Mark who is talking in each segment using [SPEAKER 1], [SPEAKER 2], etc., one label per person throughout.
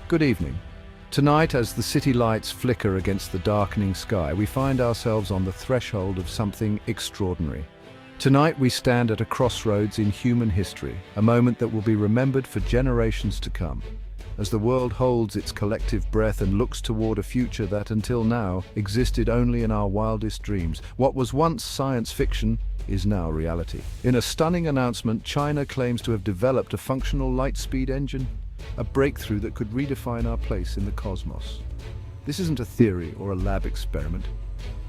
[SPEAKER 1] Good evening. Tonight, as the city lights flicker against the darkening sky, we find ourselves on the threshold of something extraordinary. Tonight we stand at a crossroads in human history, a moment that will be remembered for generations to come, as the world holds its collective breath and looks toward a future that until now existed only in our wildest dreams. What was once science fiction is now reality. In a stunning announcement, China claims to have developed a functional light-speed engine, a breakthrough that could redefine our place in the cosmos. This isn't a theory or a lab experiment.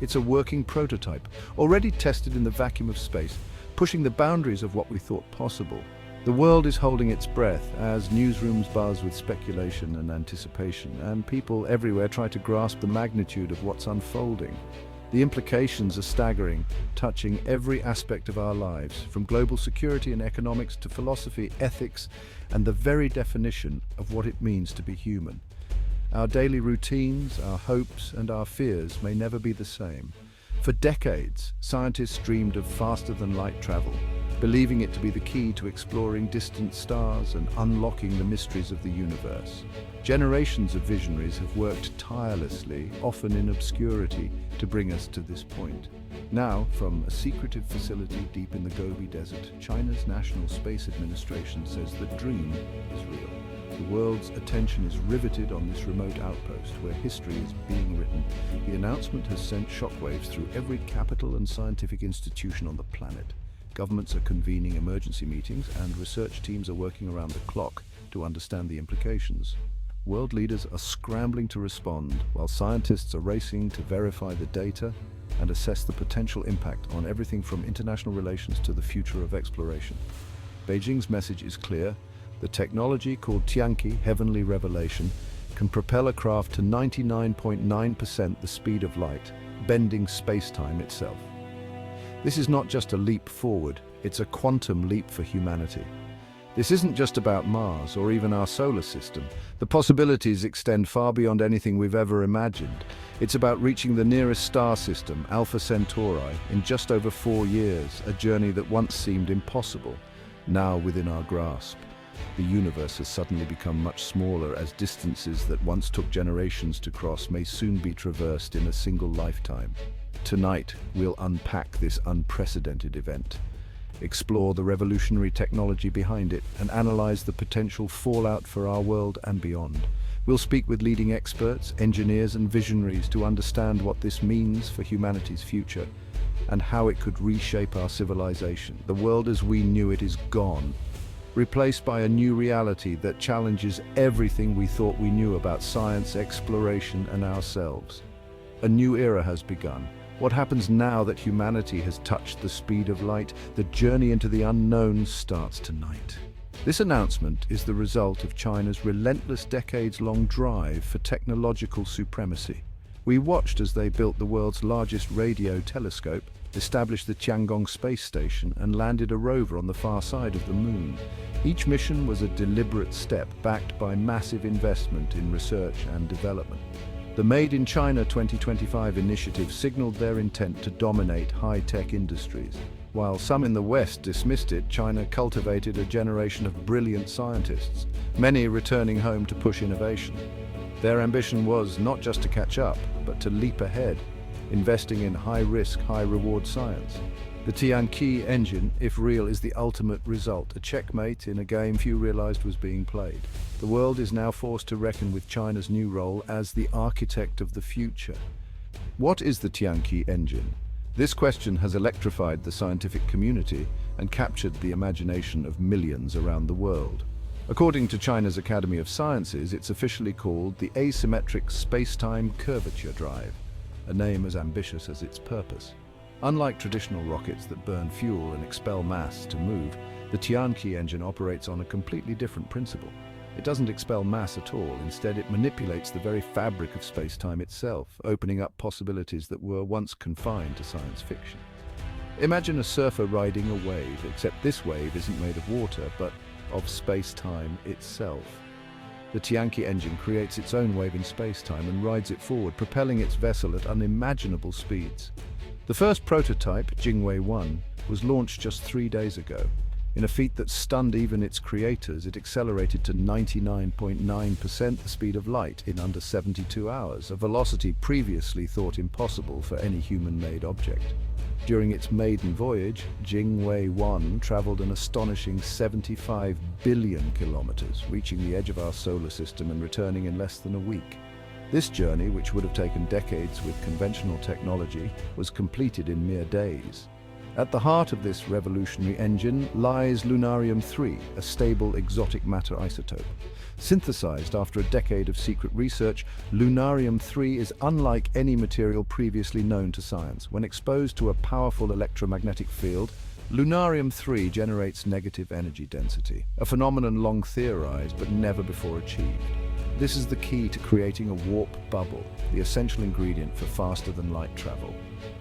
[SPEAKER 1] It's a working prototype, already tested in the vacuum of space, pushing the boundaries of what we thought possible. The world is holding its breath as newsrooms buzz with speculation and anticipation, and people everywhere try to grasp the magnitude of what's unfolding. The implications are staggering, touching every aspect of our lives, from global security and economics to philosophy, ethics, and the very definition of what it means to be human. Our daily routines, our hopes, and our fears may never be the same. For decades, scientists dreamed of faster-than-light travel, believing it to be the key to exploring distant stars and unlocking the mysteries of the universe. Generations of visionaries have worked tirelessly, often in obscurity, to bring us to this point. Now, from a secretive facility deep in the Gobi Desert, China's National Space Administration says the dream is real. The world's attention is riveted on this remote outpost where history is being written. The announcement has sent shockwaves through every capital and scientific institution on the planet. Governments are convening emergency meetings and research teams are working around the clock to understand the implications. World leaders are scrambling to respond while scientists are racing to verify the data and assess the potential impact on everything from international relations to the future of exploration. Beijing's message is clear. The technology called Tianqi, heavenly revelation, can propel a craft to 99.9% the speed of light, bending space-time itself. This is not just a leap forward, it's a quantum leap for humanity. This isn't just about Mars or even our solar system. The possibilities extend far beyond anything we've ever imagined. It's about reaching the nearest star system, Alpha Centauri, in just over 4 years, a journey that once seemed impossible, now within our grasp. The universe has suddenly become much smaller as distances that once took generations to cross may soon be traversed in a single lifetime. Tonight, we'll unpack this unprecedented event, explore the revolutionary technology behind it, and analyze the potential fallout for our world and beyond. We'll speak with leading experts, engineers, and visionaries to understand what this means for humanity's future and how it could reshape our civilization. The world as we knew it is gone, replaced by a new reality that challenges everything we thought we knew about science, exploration, and ourselves. A new era has begun. What happens now that humanity has touched the speed of light? The journey into the unknown starts tonight. This announcement is the result of China's relentless decades-long drive for technological supremacy. We watched as they built the world's largest radio telescope, established the Tiangong space station, and landed a rover on the far side of the moon. Each mission was a deliberate step backed by massive investment in research and development. The Made in China 2025 initiative signaled their intent to dominate high-tech industries. While some in the West dismissed it, China cultivated a generation of brilliant scientists, many returning home to push innovation. Their ambition was not just to catch up, but to leap ahead, investing in high-risk, high-reward science. The Tianqi engine, if real, is the ultimate result, a checkmate in a game few realized was being played. The world is now forced to reckon with China's new role as the architect of the future. What is the Tianqi engine? This question has electrified the scientific community and captured the imagination of millions around the world. According to China's Academy of Sciences, it's officially called the Asymmetric Space-Time Curvature Drive, a name as ambitious as its purpose. Unlike traditional rockets that burn fuel and expel mass to move, the Tianqi engine operates on a completely different principle. It doesn't expel mass at all. Instead, it manipulates the very fabric of space-time itself, opening up possibilities that were once confined to science fiction. Imagine a surfer riding a wave, except this wave isn't made of water, but of space-time itself. The Tianqi engine creates its own wave in space-time and rides it forward, propelling its vessel at unimaginable speeds. The first prototype, Jingwei 1, was launched just 3 days ago. In a feat that stunned even its creators, it accelerated to 99.9% the speed of light in under 72 hours, a velocity previously thought impossible for any human-made object. During its maiden voyage, Jingwei-1 traveled an astonishing 75 billion kilometers, reaching the edge of our solar system and returning in less than a week. This journey, which would have taken decades with conventional technology, was completed in mere days. At the heart of this revolutionary engine lies Lunarium-3, a stable exotic matter isotope. Synthesized after a decade of secret research, Lunarium-3 is unlike any material previously known to science. When exposed to a powerful electromagnetic field, Lunarium-3 generates negative energy density, a phenomenon long theorized but never before achieved. This is the key to creating a warp bubble, the essential ingredient for faster-than-light travel.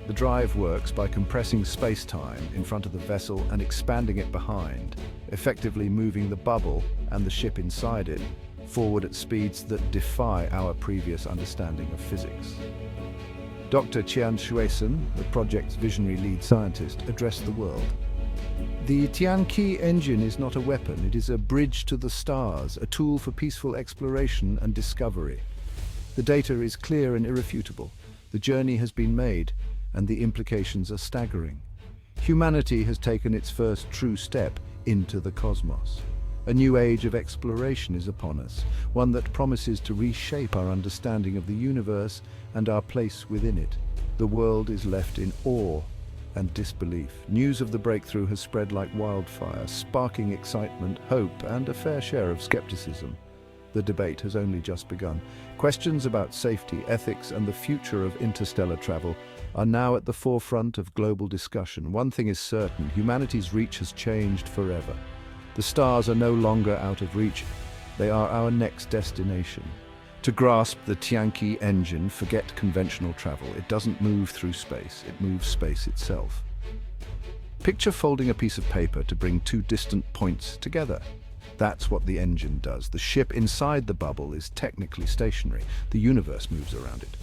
[SPEAKER 1] The drive works by compressing space-time in front of the vessel and expanding it behind, effectively moving the bubble and the ship inside it forward at speeds that defy our previous understanding of physics. Dr. Tianqi, the project's visionary lead scientist, addressed the world. The Tianqi engine is not a weapon, it is a bridge to the stars, a tool for peaceful exploration and discovery. The data is clear and irrefutable. The journey has been made, and the implications are staggering. Humanity has taken its first true step into the cosmos. A new age of exploration is upon us, one that promises to reshape our understanding of the universe and our place within it. The world is left in awe and disbelief. News of the breakthrough has spread like wildfire, sparking excitement, hope, and a fair share of skepticism. The debate has only just begun. Questions about safety, ethics, and the future of interstellar travel are now at the forefront of global discussion. One thing is certain, humanity's reach has changed forever. The stars are no longer out of reach, they are our next destination. To grasp the Tianqi engine, forget conventional travel. It doesn't move through space, it moves space itself. Picture folding a piece of paper to bring two distant points together. That's what the engine does. The ship inside the bubble is technically stationary. The universe moves around it.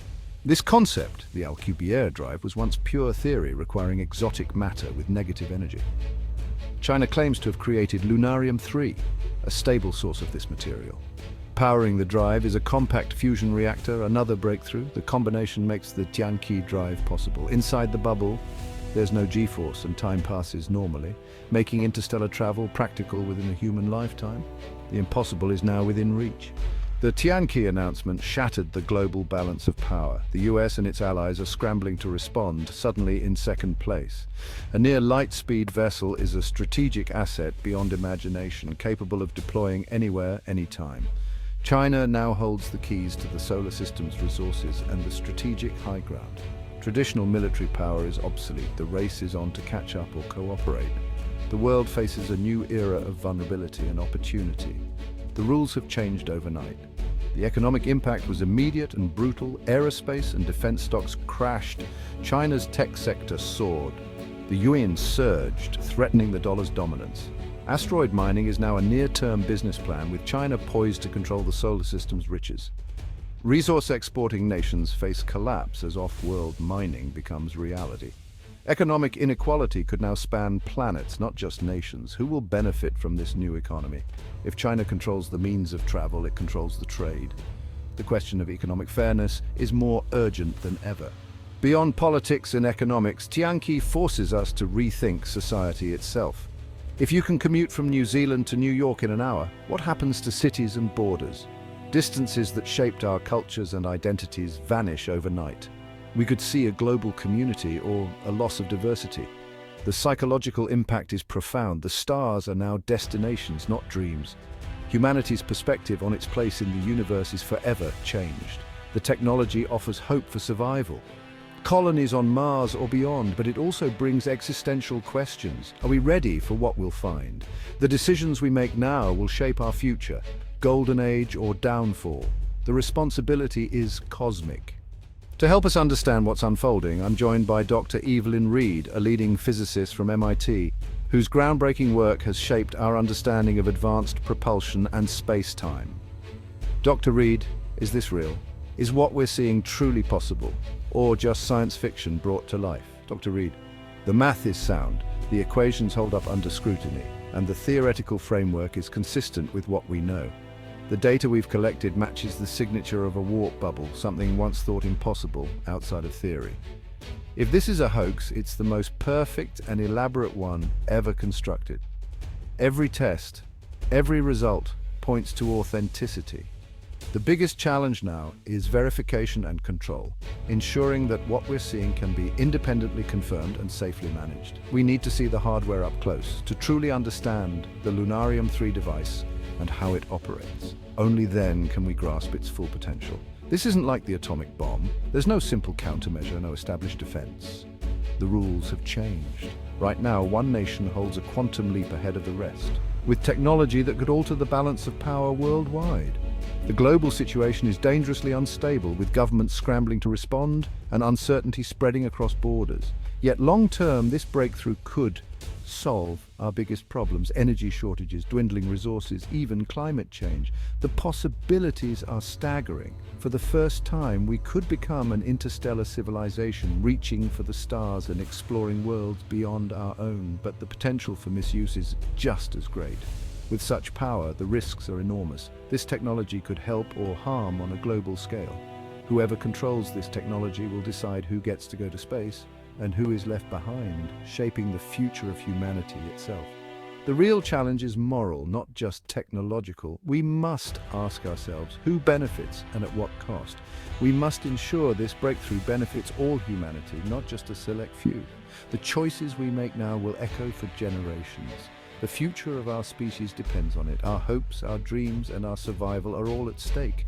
[SPEAKER 1] This concept, the Alcubierre drive, was once pure theory requiring exotic matter with negative energy. China claims to have created Lunarium-3, a stable source of this material. Powering the drive is a compact fusion reactor, another breakthrough. The combination makes the Tianqi drive possible. Inside the bubble, there's no G-force and time passes normally, making interstellar travel practical within a human lifetime. The impossible is now within reach. The Tianqi announcement shattered the global balance of power. The US and its allies are scrambling to respond, suddenly in second place. A near-light-speed vessel is a strategic asset beyond imagination, capable of deploying anywhere, anytime. China now holds the keys to the solar system's resources and the strategic high ground. Traditional military power is obsolete. The race is on to catch up or cooperate. The world faces a new era of vulnerability and opportunity. The rules have changed overnight. The economic impact was immediate and brutal. Aerospace and defense stocks crashed. China's tech sector soared. The yuan surged, threatening the dollar's dominance. Asteroid mining is now a near-term business plan, with China poised to control the solar system's riches. Resource-exporting nations face collapse as off-world mining becomes reality. Economic inequality could now span planets, not just nations. Who will benefit from this new economy? If China controls the means of travel, it controls the trade. The question of economic fairness is more urgent than ever. Beyond politics and economics, Tianqi forces us to rethink society itself. If you can commute from New Zealand to New York in an hour, what happens to cities and borders? Distances that shaped our cultures and identities vanish overnight. We could see a global community or a loss of diversity. The psychological impact is profound. The stars are now destinations, not dreams. Humanity's perspective on its place in the universe is forever changed. The technology offers hope for survival. Colonies on Mars or beyond, but it also brings existential questions. Are we ready for what we'll find? The decisions we make now will shape our future, golden age or downfall. The responsibility is cosmic. To help us understand what's unfolding, I'm joined by Dr. Evelyn Reed, a leading physicist from MIT, whose groundbreaking work has shaped our understanding of advanced propulsion and space-time. Dr. Reed, is this real? Is what we're seeing truly possible, or just science fiction brought to life? Dr. Reed, the math is sound, the equations hold up under scrutiny. and the theoretical framework is consistent with what we know. The data we've collected matches the signature of a warp bubble, something once thought impossible outside of theory. If this is a hoax, it's the most perfect and elaborate one ever constructed. Every test, every result points to authenticity. The biggest challenge now is verification and control, ensuring that what we're seeing can be independently confirmed and safely managed. We need to see the hardware up close to truly understand the Lunarium 3 device and how it operates. Only then can we grasp its full potential. This isn't like the atomic bomb. There's no simple countermeasure, no established defense. The rules have changed. Right now, one nation holds a quantum leap ahead of the rest, with technology that could alter the balance of power worldwide. The global situation is dangerously unstable, with governments scrambling to respond and uncertainty spreading across borders. Yet long-term, this breakthrough could solve our biggest problems: energy shortages, dwindling resources, even climate change. The possibilities are staggering. For the first time, we could become an interstellar civilization, reaching for the stars and exploring worlds beyond our own. But the potential for misuse is just as great. With such power, the risks are enormous. This technology could help or harm on a global scale. Whoever controls this technology will decide who gets to go to space and who is left behind, shaping the future of humanity itself. The real challenge is moral, not just technological. We must ask ourselves who benefits and at what cost. We must ensure this breakthrough benefits all humanity, not just a select few. The choices we make now will echo for generations. The future of our species depends on it. Our hopes, our dreams, and our survival are all at stake.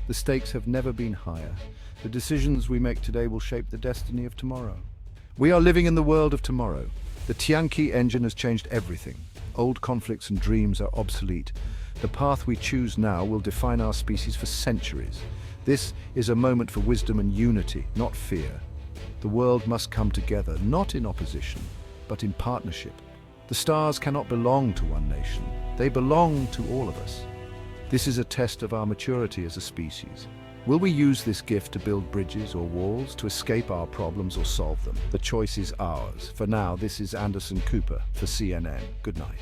[SPEAKER 1] The stakes have never been higher. The decisions we make today will shape the destiny of tomorrow. We are living in the world of tomorrow. The Tianqi engine has changed everything. Old conflicts and dreams are obsolete. The path we choose now will define our species for centuries. This is a moment for wisdom and unity, not fear. The world must come together, not in opposition, but in partnership. The stars cannot belong to one nation. They belong to all of us. This is a test of our maturity as a species. Will we use this gift to build bridges or walls, to escape our problems or solve them? The choice is ours. For now, this is Anderson Cooper for CNN. Good night.